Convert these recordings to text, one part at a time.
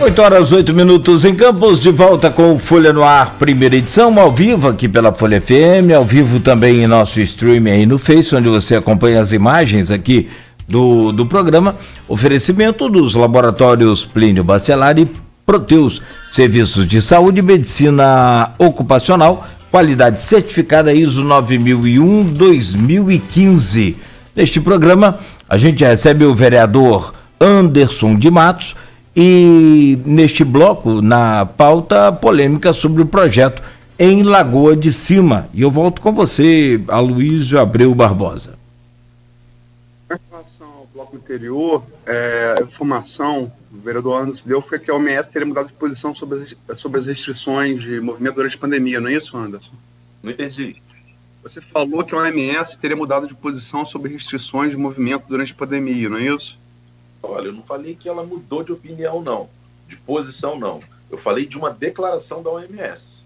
8h08 em Campos, de volta com o Folha no Ar, primeira edição, ao vivo aqui pela Folha FM, ao vivo também em nosso stream aí no Face, onde você acompanha as imagens aqui do programa. Oferecimento dos laboratórios Plínio Bacelar e Proteus, serviços de saúde e medicina ocupacional, qualidade certificada ISO 9001-2015. Neste programa, a gente recebe o vereador Anderson de Matos, e neste bloco, na pauta, polêmica sobre o projeto em Lagoa de Cima. E eu volto com você, Aloysio Abreu Barbosa. Em relação ao bloco anterior, a informação do vereador Anderson deu foi que a OMS teria mudado de posição sobre as restrições de movimento durante a pandemia, não é isso, Anderson? Não entendi. Você falou que a OMS teria mudado de posição sobre restrições de movimento durante a pandemia, não é isso? Olha, eu não falei que ela mudou de opinião, não. De posição, não. Eu falei de uma declaração da OMS.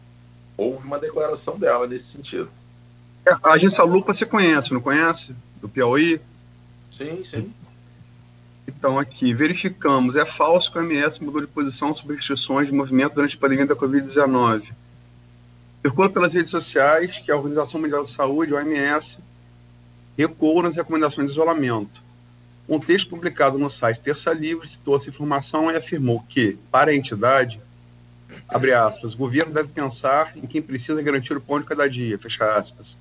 Houve uma declaração dela nesse sentido. A agência Lupa você conhece, não conhece? Do Piauí? Sim, sim. Então, aqui, verificamos. É falso que a OMS mudou de posição sobre restrições de movimento durante a pandemia da Covid-19. Circula pelas redes sociais que a Organização Mundial de Saúde, a OMS, recuou nas recomendações de isolamento. Um texto publicado no site Terça Livre citou essa informação e afirmou que, para a entidade, abre aspas, o governo deve pensar em quem precisa garantir o pão de cada dia, fecha aspas.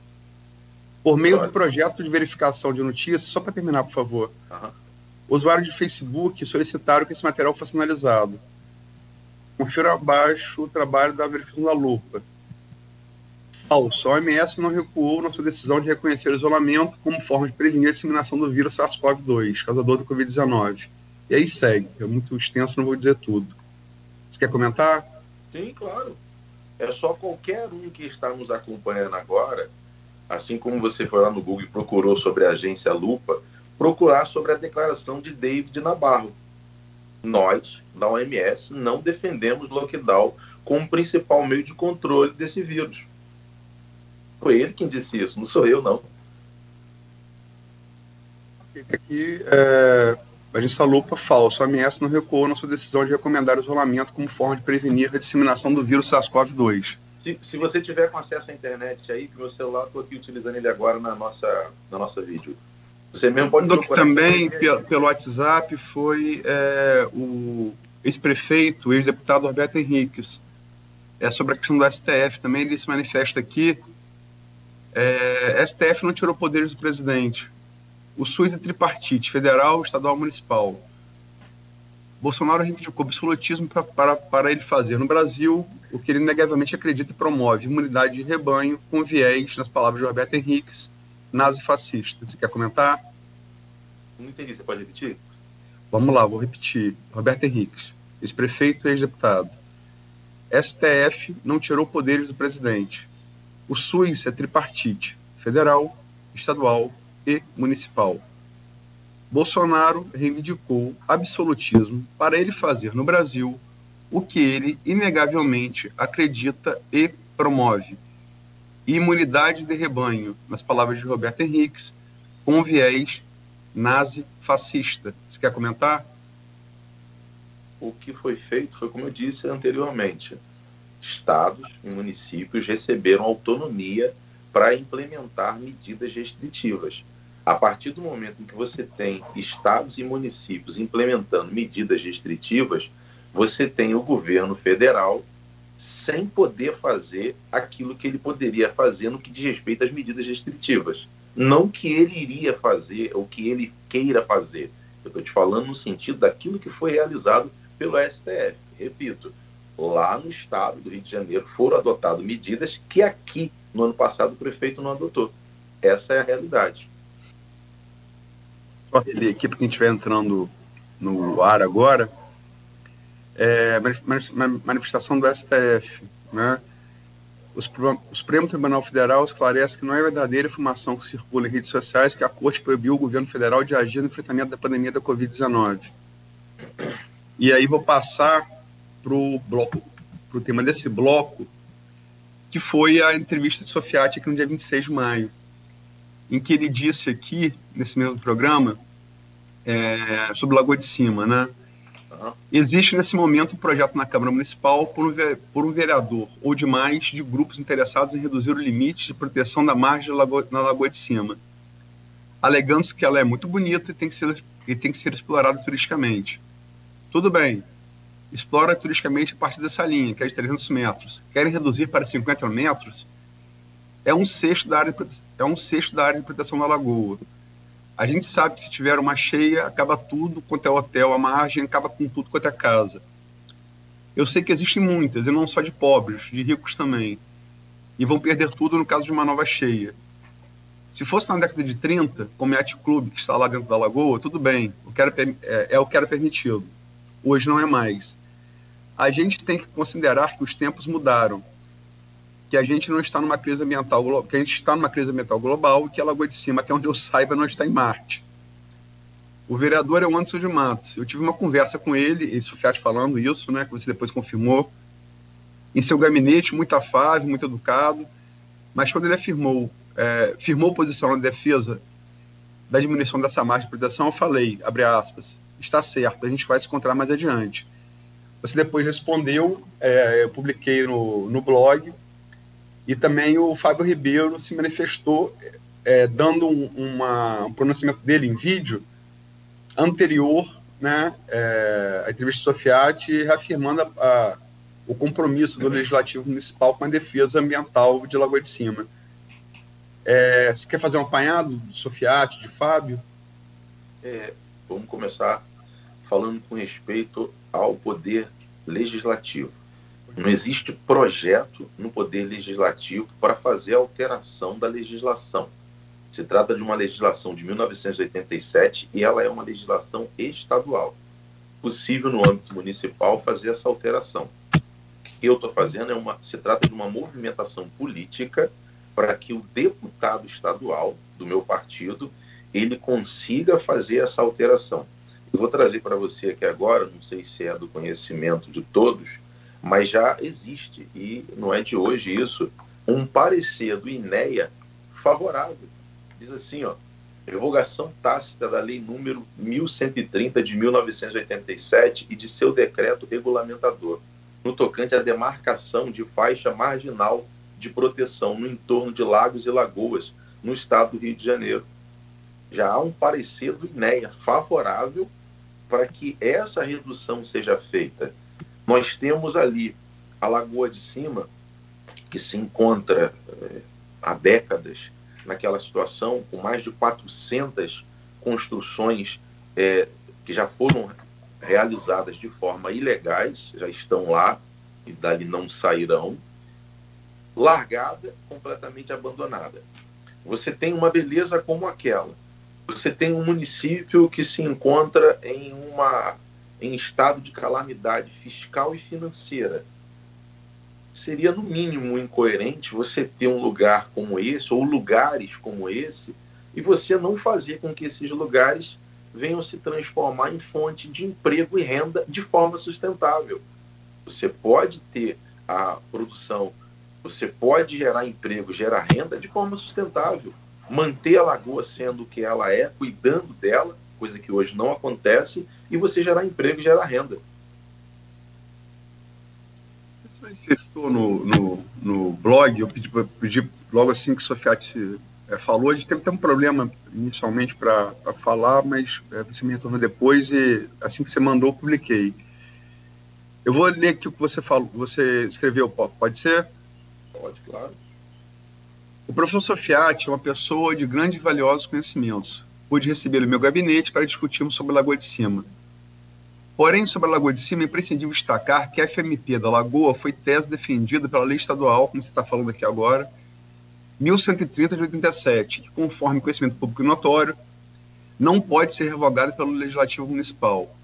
Por meio do projeto de verificação de notícias, só para terminar, por favor, usuários de Facebook solicitaram que esse material fosse analisado. Confira abaixo o trabalho da verificação da Lupa. Falso. A OMS não recuou na sua decisão de reconhecer o isolamento como forma de prevenir a disseminação do vírus SARS-CoV-2, causador do Covid-19. E aí segue. É muito extenso, não vou dizer tudo. Você quer comentar? Sim, claro. É só qualquer um que está nos acompanhando agora, assim como você foi lá no Google e procurou sobre a agência Lupa, procurar sobre a declaração de David Nabarro. Nós, da OMS, não defendemos lockdown como principal meio de controle desse vírus. Foi ele quem disse isso, não sou eu, não. Aqui, a agência Lupa falso. A OMS não recuou na sua decisão de recomendar o isolamento como forma de prevenir a disseminação do vírus SARS-CoV-2. Se você tiver com acesso à internet aí, que meu celular, estou aqui utilizando ele agora na nossa vídeo. Você mesmo pode procurar. Também, pelo WhatsApp, foi o ex-prefeito, ex-deputado Roberto Henriques. Sobre a questão do STF também, ele se manifesta aqui. STF não tirou poderes do presidente. O SUS é tripartite, federal, estadual e municipal. Bolsonaro reivindicou absolutismo para ele fazer no Brasil o que ele negavelmente acredita e promove, imunidade de rebanho com viés, nas palavras de Roberto Henriques, nazi-fascista. Você quer comentar? Não entendi, você pode repetir? Vamos lá, vou repetir. Roberto Henriques, ex-prefeito e ex-deputado. STF não tirou poderes do presidente. O SUS é tripartite, federal, estadual e municipal. Bolsonaro reivindicou absolutismo para ele fazer no Brasil o que ele inegavelmente acredita e promove. Imunidade de rebanho, nas palavras de Roberto Henriques, com viés nazi-fascista. Você quer comentar? O que foi feito foi, como eu disse anteriormente, estados e municípios receberam autonomia para implementar medidas restritivas. A partir do momento em que você tem estados e municípios implementando medidas restritivas, você tem o governo federal sem poder fazer aquilo que ele poderia fazer no que diz respeito às medidas restritivas. Não que ele iria fazer ou que ele queira fazer. Eu estou te falando no sentido daquilo que foi realizado pelo STF. Repito, lá no estado do Rio de Janeiro foram adotadas medidas que aqui, no ano passado, o prefeito não adotou. Essa é a realidade. Só reler aqui, para quem estiver entrando no ar agora, manifestação do STF, né? O Supremo Tribunal Federal esclarece que não é verdadeira a informação que circula em redes sociais que a Corte proibiu o governo federal de agir no enfrentamento da pandemia da Covid-19. E aí vou passar para o tema desse bloco, que foi a entrevista de Sofiati aqui no dia 26 de maio, em que ele disse aqui, nesse mesmo programa, sobre Lagoa de Cima, né? Existe nesse momento um projeto na Câmara Municipal por um vereador ou demais de grupos interessados em reduzir o limite de proteção da margem na Lagoa de Cima, alegando-se que ela é muito bonita e tem que ser explorada turisticamente. Tudo bem, explora turisticamente a partir dessa linha, que é de 300 metros. Querem reduzir para 50 metros? É um sexto da área de proteção da lagoa. A gente sabe que se tiver uma cheia, acaba tudo quanto é hotel, a margem acaba com tudo quanto é casa. Eu sei que existem muitas, e não só de pobres, de ricos também. E vão perder tudo no caso de uma nova cheia. Se fosse na década de 30, como é a Yacht Club, que está lá dentro da lagoa, tudo bem, o que era permitido. Hoje não é mais. A gente tem que considerar que os tempos mudaram, que a gente não está numa crise ambiental global, que a gente está numa crise ambiental global e que a Lagoa de Cima, até onde eu saiba, não está em Marte. O vereador é o Anderson de Matos. Eu tive uma conversa com ele, e Sofiati falando isso, né, que você depois confirmou, em seu gabinete, muito afável, muito educado, mas quando ele firmou posição na defesa da diminuição dessa margem de proteção, eu falei, abre aspas, está certo, a gente vai se encontrar mais adiante. Você depois respondeu, eu publiquei no blog, e também o Fábio Ribeiro se manifestou dando um pronunciamento dele em vídeo anterior, né, à entrevista de Sofiati, reafirmando o compromisso do Legislativo Municipal com a defesa ambiental de Lagoa de Cima. Você quer fazer um apanhado de Sofiati, de Fábio? Vamos começar falando com respeito ao poder legislativo. Não existe projeto no Poder Legislativo para fazer alteração da legislação. Se trata de uma legislação de 1987 e ela é uma legislação estadual. Possível no âmbito municipal fazer essa alteração. O que eu estou fazendo se trata de uma movimentação política para que o deputado estadual do meu partido ele consiga fazer essa alteração. Eu vou trazer para você aqui agora, não sei se é do conhecimento de todos, mas já existe, e não é de hoje isso, um parecer do INEA favorável. Diz assim, revogação tácita da Lei número 1130 de 1987 e de seu decreto regulamentador, no tocante à demarcação de faixa marginal de proteção no entorno de lagos e lagoas, no estado do Rio de Janeiro. Já há um parecer do INEA favorável para que essa redução seja feita. Nós temos ali a Lagoa de Cima, que se encontra há décadas naquela situação, com mais de 400 construções que já foram realizadas de forma ilegais, já estão lá e dali não sairão, largada, completamente abandonada. Você tem uma beleza como aquela. Você tem um município que se encontra em estado de calamidade fiscal e financeira. Seria, no mínimo, incoerente você ter um lugar como esse, ou lugares como esse, e você não fazer com que esses lugares venham se transformar em fonte de emprego e renda de forma sustentável. Você pode ter a produção, você pode gerar emprego, gerar renda de forma sustentável. Manter a lagoa sendo o que ela é, cuidando dela, coisa que hoje não acontece, e você gerar emprego e gerar renda. Você manifestou no blog, eu pedi logo assim que o Sofiati falou, a gente teve até um problema inicialmente para falar, mas você me retornou depois e assim que você mandou, eu publiquei. Eu vou ler aqui o que você falou, você escreveu, pode ser? Pode, claro. O professor Sofiati é uma pessoa de grandes e valiosos conhecimentos. Pude receber o meu gabinete para discutirmos sobre a Lagoa de Cima. Porém, sobre a Lagoa de Cima, é imprescindível destacar que a FMP da Lagoa foi tese defendida pela lei estadual, como você está falando aqui agora, 1130 de 87, que, conforme conhecimento público e notório, não pode ser revogada pelo Legislativo Municipal.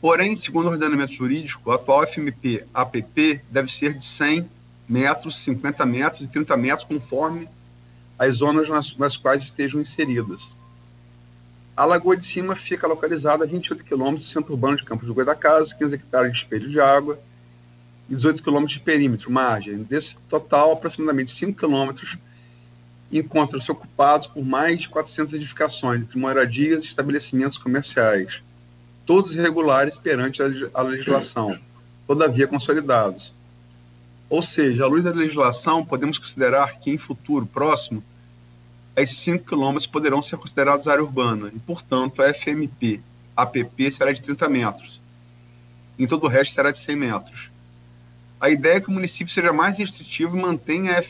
Porém, segundo o ordenamento jurídico, a atual FMP-APP deve ser de 100 metros, 50 metros e 30 metros, conforme as zonas nas quais estejam inseridas. A Lagoa de Cima fica localizada a 28 quilômetros do centro urbano de Campos do Goytacazes, 15 hectares de espelho de água e 18 quilômetros de perímetro, margem. Desse total, aproximadamente 5 quilômetros encontram-se ocupados por mais de 400 edificações, entre moradias e estabelecimentos comerciais. todos irregulares perante a legislação, todavia consolidados. Ou seja, à luz da legislação, podemos considerar que em futuro próximo, esses 5 quilômetros poderão ser considerados área urbana e, portanto, a FMP, APP, será de 30 metros. Em todo o resto, será de 100 metros. A ideia é que o município seja mais restritivo e mantenha a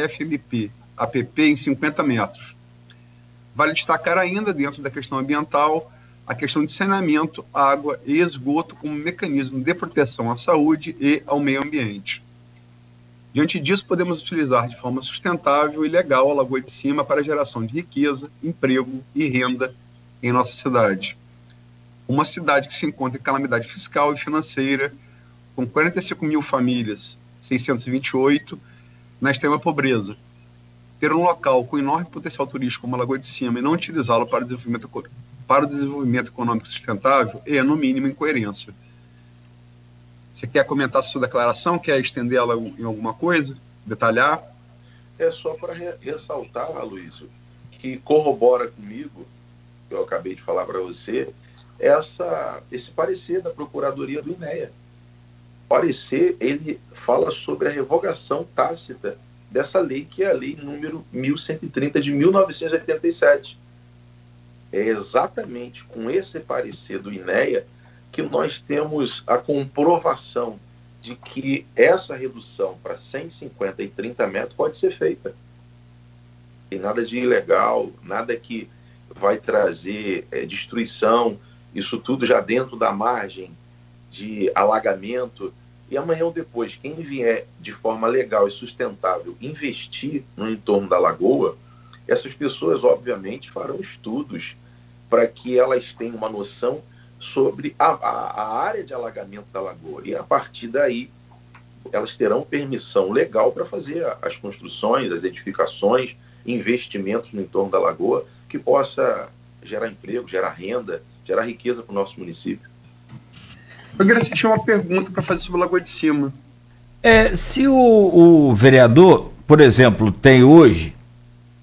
FMP, APP, em 50 metros. Vale destacar ainda, dentro da questão ambiental, a questão de saneamento, água e esgoto como mecanismo de proteção à saúde e ao meio ambiente. Diante disso, podemos utilizar de forma sustentável e legal a Lagoa de Cima para a geração de riqueza, emprego e renda em nossa cidade. Uma cidade que se encontra em calamidade fiscal e financeira, com 45 mil famílias, 628, na extrema pobreza. Ter um local com enorme potencial turístico como a Lagoa de Cima e não utilizá-lo para o desenvolvimento econômico sustentável é, no mínimo, incoerência. Você quer comentar sua declaração? Quer estender-la em alguma coisa? Detalhar? É só para ressaltar, Aloysio, que corrobora comigo, que eu acabei de falar para você, esse parecer da Procuradoria do INEA. O parecer, ele fala sobre a revogação tácita dessa lei, que é a lei número 1130 de 1987. É exatamente com esse parecer do INEA que nós temos a comprovação de que essa redução para 150 e 30 metros pode ser feita. Tem nada de ilegal, nada que vai trazer destruição, isso tudo já dentro da margem de alagamento. E amanhã ou depois, quem vier de forma legal e sustentável investir no entorno da lagoa, essas pessoas, obviamente, farão estudos para que elas tenham uma noção sobre a área de alagamento da lagoa. E, a partir daí, elas terão permissão legal para fazer as construções, as edificações, investimentos no entorno da lagoa, que possa gerar emprego, gerar renda, gerar riqueza para o nosso município. Eu queria assistir uma pergunta para fazer sobre a Lagoa de Cima. Se o vereador, por exemplo, tem hoje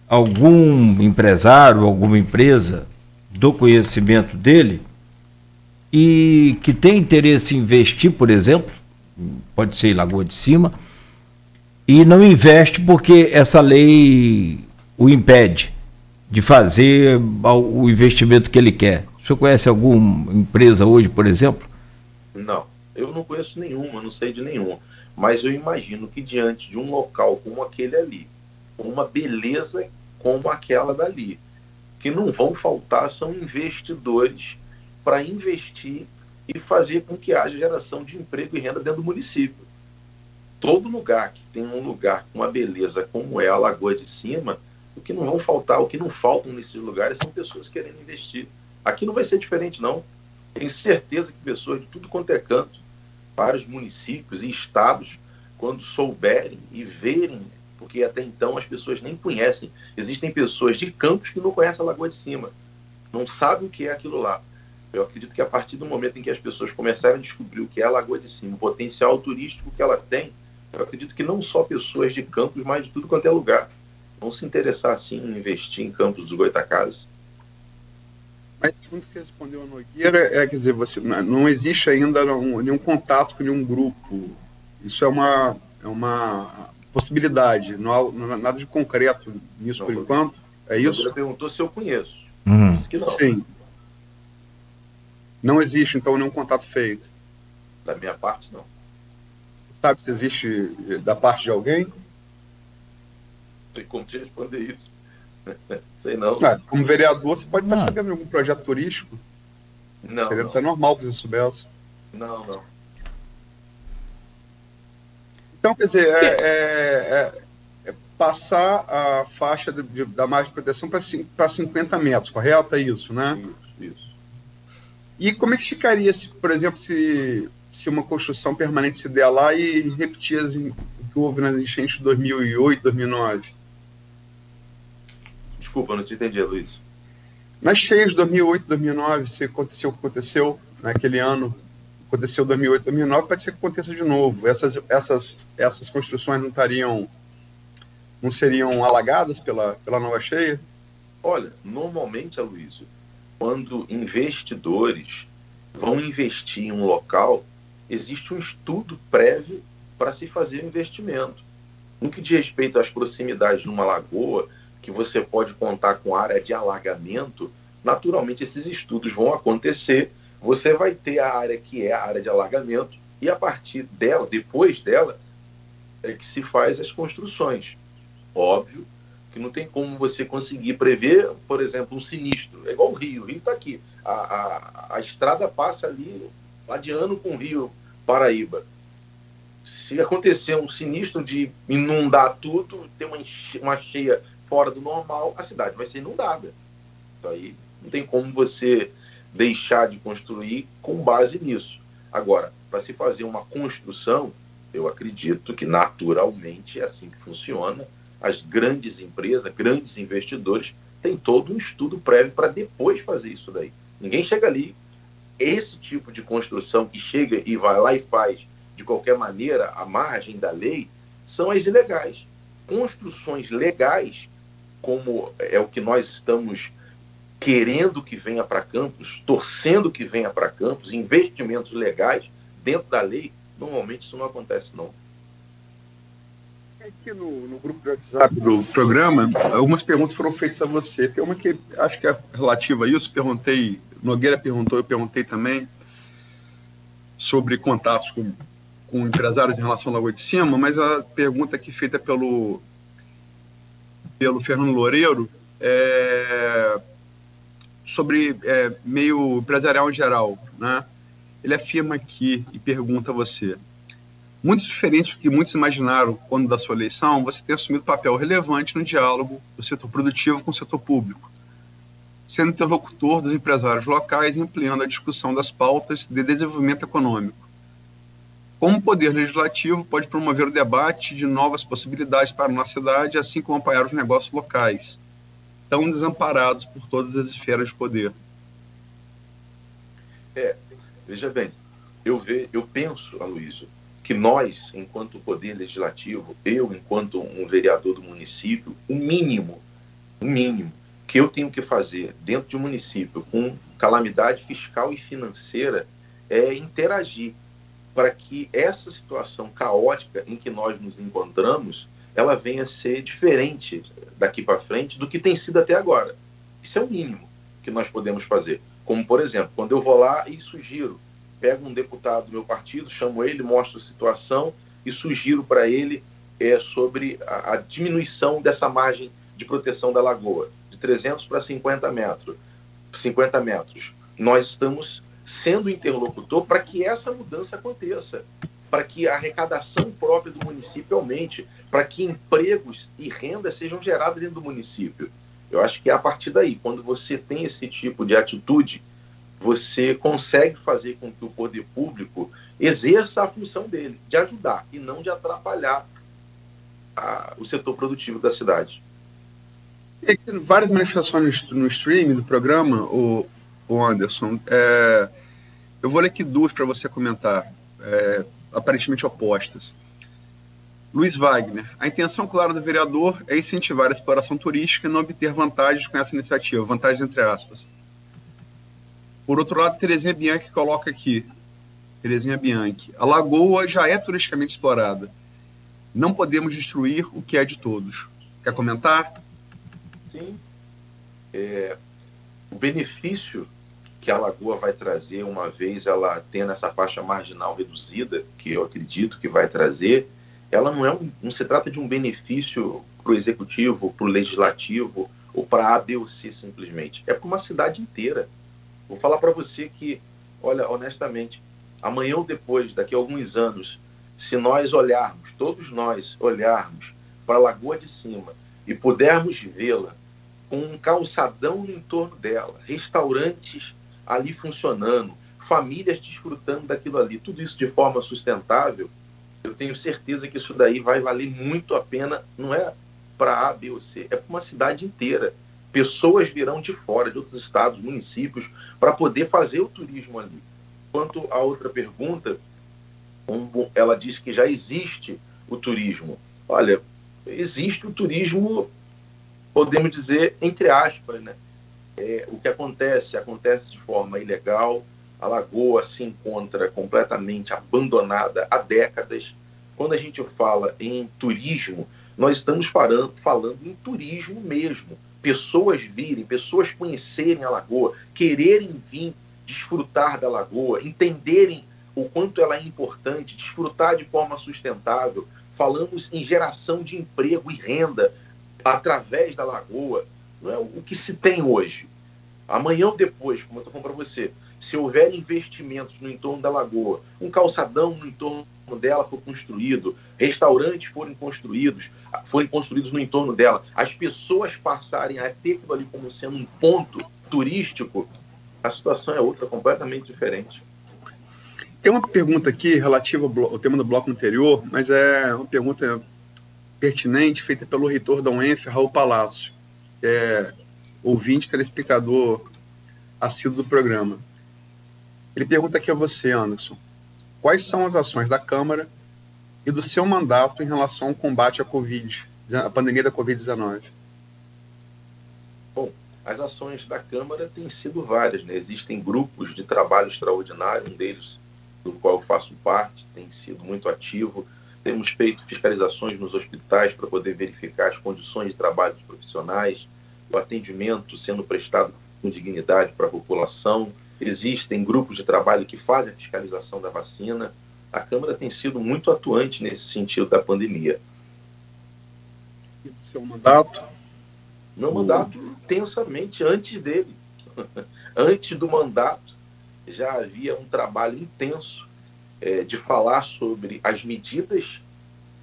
algum empresário, alguma empresa do conhecimento dele e que tem interesse em investir, por exemplo, pode ser em Lagoa de Cima, e não investe porque essa lei o impede de fazer o investimento que ele quer. O senhor conhece alguma empresa hoje, por exemplo? Não, eu não conheço nenhuma, não sei de nenhuma. Mas eu imagino que diante de um local como aquele ali, uma beleza como aquela dali, que não vão faltar são investidores para investir e fazer com que haja geração de emprego e renda dentro do município. Todo lugar que tem um lugar com uma beleza como é a Lagoa de Cima, o que não vão faltar, o que não faltam nesses lugares são pessoas querendo investir. Aqui não vai ser diferente, não. Tenho certeza que pessoas de tudo quanto é canto, vários municípios e estados, quando souberem e verem, porque até então as pessoas nem conhecem. Existem pessoas de Campos que não conhecem a Lagoa de Cima, não sabem o que é aquilo lá. Eu acredito que a partir do momento em que as pessoas começarem a descobrir o que é a Lagoa de Cima, o potencial turístico que ela tem, eu acredito que não só pessoas de Campos, mas de tudo quanto é lugar, vão se interessar assim em investir em Campos dos Goytacazes. Mas segundo que respondeu a Nogueira, quer dizer, você, não existe ainda nenhum contato com nenhum grupo. Isso é uma possibilidade, não há nada de concreto nisso não, por enquanto. É isso? Você perguntou se eu conheço. Disse que não. Sim. Não existe, então, nenhum contato feito. Da minha parte, não. Você sabe se existe da parte de alguém? Não sei como te responder isso. Sei não. Como vereador, você pode estar sabendo de algum projeto turístico? Não. Seria até normal que você soubesse. Não. Então, quer dizer, passar a faixa da margem de proteção para 50 metros, correto? É isso, né? Isso. E como é que ficaria, por exemplo, se uma construção permanente se der lá e repetir o que houve nas enchentes de 2008, 2009? Desculpa, não te entendi, Luiz. Nas cheias de 2008, 2009, se aconteceu o que aconteceu naquele ano, aconteceu 2008, 2009, pode ser que aconteça de novo. Essas construções não seriam alagadas pela nova cheia? Olha, normalmente, Aloysio, quando investidores vão investir em um local, existe um estudo prévio para se fazer o investimento. No que diz respeito às proximidades de uma lagoa, que você pode contar com área de alagamento, naturalmente esses estudos vão acontecer, você vai ter a área que é a área de alagamento, e a partir dela, depois dela, é que se faz as construções. Óbvio que não tem como você conseguir prever, por exemplo, um sinistro. É igual o Rio está aqui. A estrada passa ali, ladeando com o Rio Paraíba. Se acontecer um sinistro de inundar tudo, ter uma cheia fora do normal, a cidade vai ser inundada. Então, aí não tem como você deixar de construir com base nisso. Agora, para se fazer uma construção, eu acredito que naturalmente é assim que funciona. As grandes empresas, grandes investidores, têm todo um estudo prévio para depois fazer isso daí. Ninguém chega ali. Esse tipo de construção que chega e vai lá e faz de qualquer maneira, à margem da lei, são as ilegais. Construções legais, como é o que nós estamos querendo que venha para Campos, torcendo que venha para Campos, investimentos legais dentro da lei, normalmente isso não acontece, não. Aqui no grupo de WhatsApp do programa, algumas perguntas foram feitas a você. Tem uma que acho que é relativa a isso, Nogueira perguntou, eu perguntei também, sobre contatos com empresários em relação à Lagoa de Cima, mas a pergunta aqui feita pelo Fernando Loureiro sobre meio empresarial em geral, né? Ele afirma aqui e pergunta a você: muito diferente do que muitos imaginaram quando da sua eleição, você tem assumido papel relevante no diálogo do setor produtivo com o setor público, sendo interlocutor dos empresários locais e ampliando a discussão das pautas de desenvolvimento econômico. Como o Poder Legislativo pode promover o debate de novas possibilidades para a nossa cidade, assim como apoiar os negócios locais, tão desamparados por todas as esferas de poder? Veja bem, eu penso, Aloysio, que nós, enquanto Poder Legislativo, eu, enquanto um vereador do município, o mínimo que eu tenho que fazer dentro de um município com calamidade fiscal e financeira é interagir para que essa situação caótica em que nós nos encontramos, ela venha a ser diferente daqui para frente do que tem sido até agora. Isso é o mínimo que nós podemos fazer. Como, por exemplo, quando eu vou lá e sugiro, pego um deputado do meu partido, chamo ele, mostro a situação e sugiro para ele sobre a diminuição dessa margem de proteção da lagoa, de 300 para 50 metros. Nós estamos sendo interlocutor para que essa mudança aconteça, para que a arrecadação própria do município aumente, para que empregos e renda sejam gerados dentro do município. Eu acho que é a partir daí, quando você tem esse tipo de atitude, você consegue fazer com que o poder público exerça a função dele, de ajudar e não de atrapalhar o setor produtivo da cidade. Tem várias manifestações no streaming do programa, o Anderson. Eu vou ler aqui duas para você comentar, aparentemente opostas. Luiz Wagner: a intenção clara do vereador é incentivar a exploração turística e não obter vantagens com essa iniciativa, vantagens entre aspas. Por outro lado, Terezinha Bianchi coloca aqui, a lagoa já é turisticamente explorada. Não podemos destruir o que é de todos. Quer comentar? Sim. O benefício que a lagoa vai trazer, uma vez ela tendo essa faixa marginal reduzida, que eu acredito que vai trazer, ela não se trata de um benefício para o executivo, para o legislativo, ou para A, B ou C simplesmente. É para uma cidade inteira. Vou falar para você que, olha, honestamente, amanhã ou depois, daqui a alguns anos, se nós olharmos, todos nós olharmos para a Lagoa de Cima e pudermos vê-la com um calçadão em torno dela, restaurantes ali funcionando, famílias desfrutando daquilo ali, tudo isso de forma sustentável, eu tenho certeza que isso daí vai valer muito a pena, não é para A, B ou C, é para uma cidade inteira. Pessoas virão de fora, de outros estados, municípios, para poder fazer o turismo ali. Quanto à outra pergunta, ela diz que já existe o turismo. Olha, existe o turismo, podemos dizer, entre aspas, né? O que acontece de forma ilegal, A lagoa se encontra completamente abandonada há décadas. Quando a gente fala em turismo, nós estamos falando em turismo mesmo. Pessoas virem, pessoas conhecerem a lagoa, quererem vir desfrutar da lagoa, entenderem o quanto ela é importante, desfrutar de forma sustentável. Falamos em geração de emprego e renda através da lagoa. Não é o que se tem hoje. Amanhã ou depois, como eu estou falando para você, se houver investimentos no entorno da lagoa, um calçadão no entorno dela for construído, restaurantes forem construídos no entorno dela, as pessoas passarem a ter aquilo ali como sendo um ponto turístico, a situação é outra, completamente diferente. Tem uma pergunta aqui relativa ao tema do bloco anterior, mas é uma pergunta pertinente, feita pelo reitor da UENF, Raul Palácio, que é ouvinte, telespectador assíduo do programa. Ele pergunta aqui a você, Anderson, quais são as ações da Câmara e do seu mandato em relação ao combate à pandemia da Covid-19? Bom, as ações da Câmara têm sido várias, né? Existem grupos de trabalho extraordinário, um deles do qual eu faço parte, tem sido muito ativo. Temos feito fiscalizações nos hospitais para poder verificar as condições de trabalho dos profissionais, o atendimento sendo prestado com dignidade para a população. Existem grupos de trabalho que fazem a fiscalização da vacina. A Câmara tem sido muito atuante nesse sentido da pandemia. E do seu mandato? Meu mandato, intensamente antes dele. Antes do mandato, já havia um trabalho intenso de falar sobre as medidas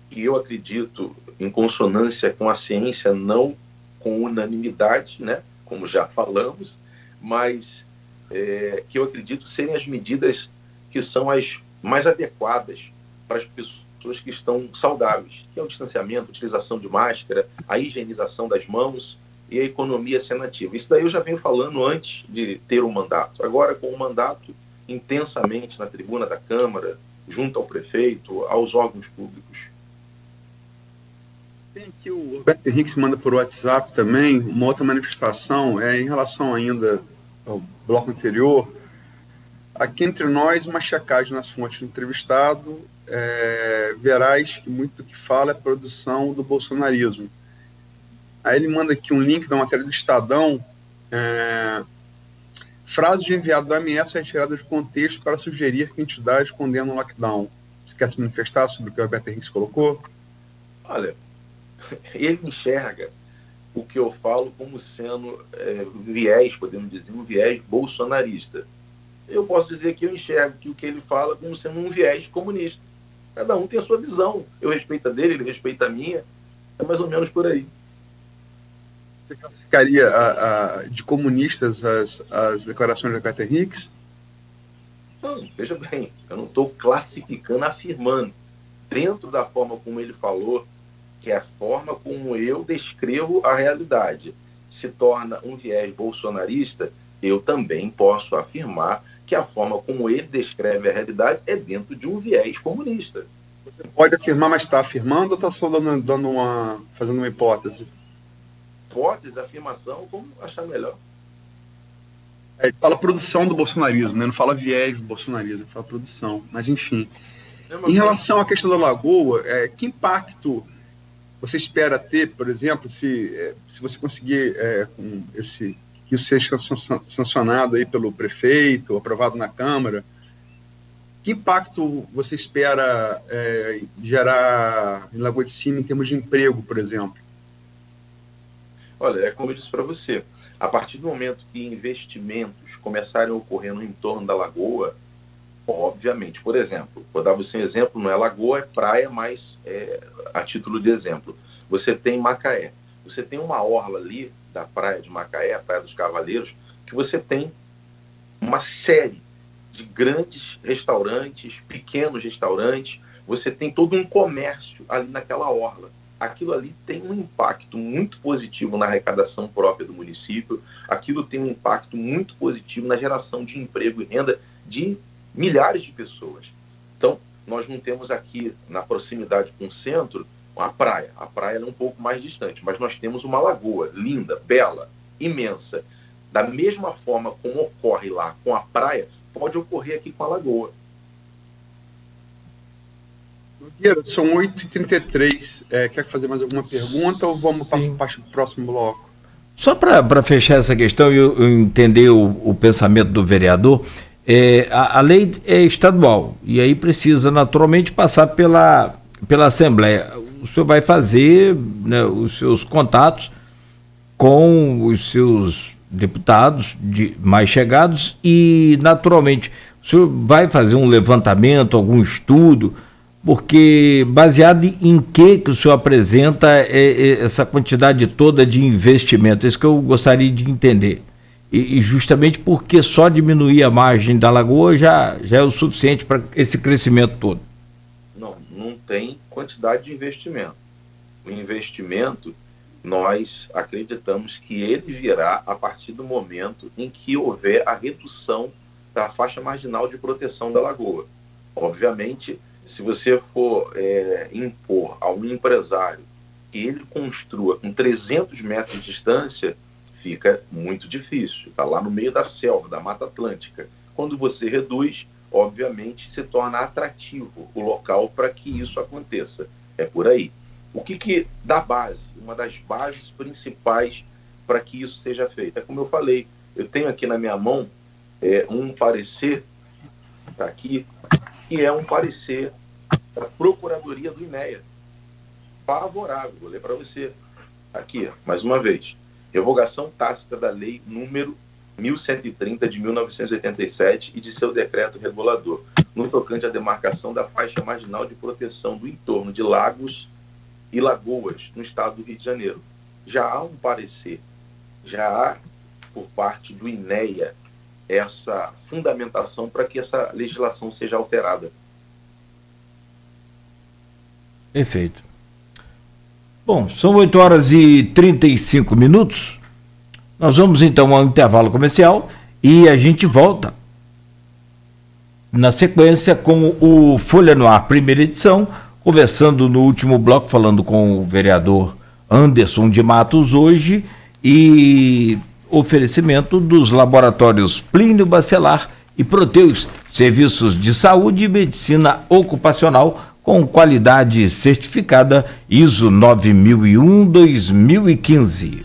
que eu acredito em consonância com a ciência, não com unanimidade, né, como já falamos, mas que eu acredito serem as medidas que são as mais adequadas para as pessoas que estão saudáveis, que é o distanciamento, a utilização de máscara, a higienização das mãos e a economia sendo ativa. Isso daí eu já venho falando antes de ter um mandato. Agora, com o mandato, intensamente na tribuna da Câmara, junto ao prefeito, aos órgãos públicos. Tem aqui o Roberto Henrique manda por WhatsApp também, uma outra manifestação, em relação ainda ao bloco anterior. Aqui entre nós, uma checagem nas fontes do entrevistado, verás que muito do que fala é a produção do bolsonarismo. Aí ele manda aqui um link da matéria do Estadão, frase de enviado da AMS é retirada de contexto para sugerir que a entidade condena o lockdown. Você quer se manifestar sobre o que o Roberto Henrique colocou? Olha, ele enxerga o que eu falo como sendo viés, podemos dizer, um viés bolsonarista. Eu posso dizer que eu enxergo que o que ele fala como sendo um viés comunista. Cada um tem a sua visão. Eu respeito a dele, ele respeita a minha. É mais ou menos por aí. Você classificaria de comunistas as declarações de Roberto Henrique? Não, veja bem, eu não estou classificando, afirmando. Dentro da forma como ele falou, que é a forma como eu descrevo a realidade, se torna um viés bolsonarista, eu também posso afirmar que a forma como ele descreve a realidade é dentro de um viés comunista. Você pode afirmar, mas está afirmando ou está só fazendo uma hipótese? Hipótese, afirmação, como achar melhor. Ele fala produção do bolsonarismo, né? Não fala viés do bolsonarismo, fala produção. Mas, enfim. Em relação à questão da Lagoa, que impacto você espera ter, por exemplo, se você conseguir que isso seja sancionado aí pelo prefeito, aprovado na Câmara, que impacto você espera gerar em Lagoa de Cima em termos de emprego, por exemplo? Olha, é como eu disse para você, a partir do momento que investimentos começarem a ocorrer no entorno da Lagoa, obviamente, por exemplo, vou dar você um exemplo, não é Lagoa, é praia, mas a título de exemplo. Você tem Macaé, você tem uma orla ali da praia de Macaé, a Praia dos Cavaleiros, que você tem uma série de grandes restaurantes, pequenos restaurantes, você tem todo um comércio ali naquela orla. Aquilo ali tem um impacto muito positivo na arrecadação própria do município, aquilo tem um impacto muito positivo na geração de emprego e renda de milhares de pessoas. Então, nós não temos aqui, na proximidade com o centro, a praia. A praia é um pouco mais distante, mas nós temos uma lagoa linda, bela, imensa. Da mesma forma como ocorre lá com a praia, pode ocorrer aqui com a Lagoa. Nogueira, são 8h33. Quer fazer mais alguma pergunta ou vamos para o próximo bloco? Só para fechar essa questão e eu entender o pensamento do vereador, a lei é estadual e aí precisa naturalmente passar pela Assembleia. O senhor vai fazer, né, os seus contatos com os seus deputados mais chegados e naturalmente o senhor vai fazer um levantamento, algum estudo, porque baseado em que o senhor apresenta essa quantidade toda de investimento? Isso que eu gostaria de entender. E justamente porque só diminuir a margem da lagoa já é o suficiente para esse crescimento todo. Não tem quantidade de investimento. O investimento, nós acreditamos que ele virá a partir do momento em que houver a redução da faixa marginal de proteção da lagoa. Obviamente, se você for impor a um empresário que ele construa com 300 metros de distância, fica muito difícil. Está lá no meio da selva, da Mata Atlântica. Quando você reduz, obviamente, se torna atrativo o local para que isso aconteça. É por aí. O que dá base? Uma das bases principais para que isso seja feito. É como eu falei, eu tenho aqui na minha mão um parecer, está aqui, que é um parecer da Procuradoria do INEA. Favorável, vou ler para você. Aqui, mais uma vez. Revogação tácita da lei número 1130 de 1987 e de seu decreto regulador, no tocante à demarcação da faixa marginal de proteção do entorno de lagos e lagoas no estado do Rio de Janeiro. Já há um parecer, já há, por parte do INEA, essa fundamentação para que essa legislação seja alterada. Perfeito. Bom, são 8h35. Nós vamos então ao intervalo comercial e a gente volta na sequência com o Folha no Ar, primeira edição, conversando no último bloco, falando com o vereador Anderson de Matos hoje, e oferecimento dos laboratórios Plínio Bacelar e Proteus, serviços de saúde e medicina ocupacional com qualidade certificada ISO 9001-2015.